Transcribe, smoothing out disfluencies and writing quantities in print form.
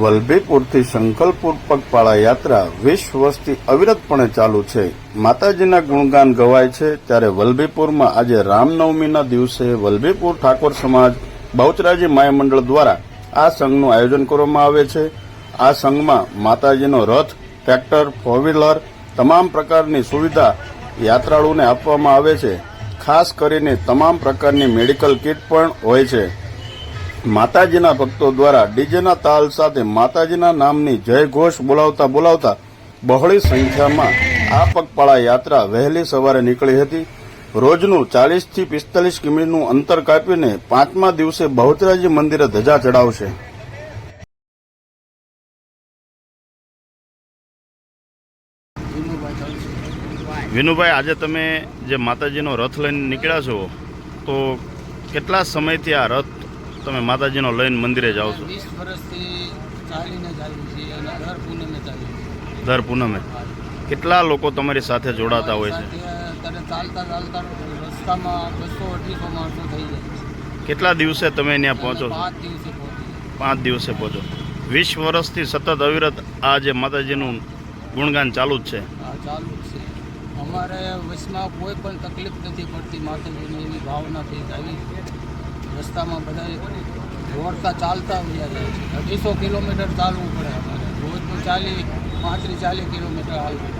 વલભીપુરથી સંકલપુર પગપાળા યાત્રા 20 વર્ષથી અવિરતપણે ચાલુ છે। માતાજીના ગુણગાન ગવાય છે ત્યારે વલભીપુરમાં આજે રામનવમીના દિવસે વલભીપુર ઠાકોર સમાજ બહુચરાજી માય મંડળ દ્વારા આ સંઘનું આયોજન કરવામાં આવે છે। આ સંઘમાં માતાજીનો રથ, ટ્રેક્ટર, 4 વ્હીલર તમામ પ્રકારની સુવિધા યાત્રાળુઓને આપવામાં આવે છે। ખાસ કરીને તમામ પ્રકારની મેડિકલ કીટ પણ હોય છે। માતાજીના ભક્તો દ્વારા ડીજેના તાલ સાથે માતાજીના નામની જય ઘોષ બોલાવતા બહોળી સંખ્યામાં આ પગપાળા યાત્રા વહેલી સવારે નીકળી હતી। રોજનું 40 થી 45 કિમીનું અંતર કાપીને 5મા દિવસે બહુચરાજી મંદિરે ધજા ચડાવશે। વિનુભાઈ, આજે તમે જે માતાજીનો રથ લઈને નીકળ્યા છો, તો કેટલા સમયથી આ રથ તમે માતાજીનો લઈને મંદિરે જાઓ છો? 20 વર્ષથી ચાલીને ચાલુ છે અને દર પૂનમે ચાલુ છે। દર પૂનમે કેટલા લોકો તમારી સાથે જોડાતા હોય છે? ત્યારે ચાલતા રસ્તામાં 200-250 માણસો થઈ જાય છે। કેટલા દિવસે તમે ત્યાં પહોંચો છો? 5 દિવસે પહોંચી। 5 દિવસે પહોંચો। 20 વર્ષથી સતત અવિરત આ જે માતાજીનું ગુણગાન ચાલુ જ છે? હા, ચાલુ જ છે। અમારે વચમાં કોઈ પણ તકલીફ નથી પડતી માતાજીની એવી ભાવનાથી આવી રસ્તામાં બધા દોડતા ચાલતા વયા જાય છે। 250 કિલોમીટર ચાલવું પડે અમારે, રોજનું 35-40 કિલોમીટર હાલવું।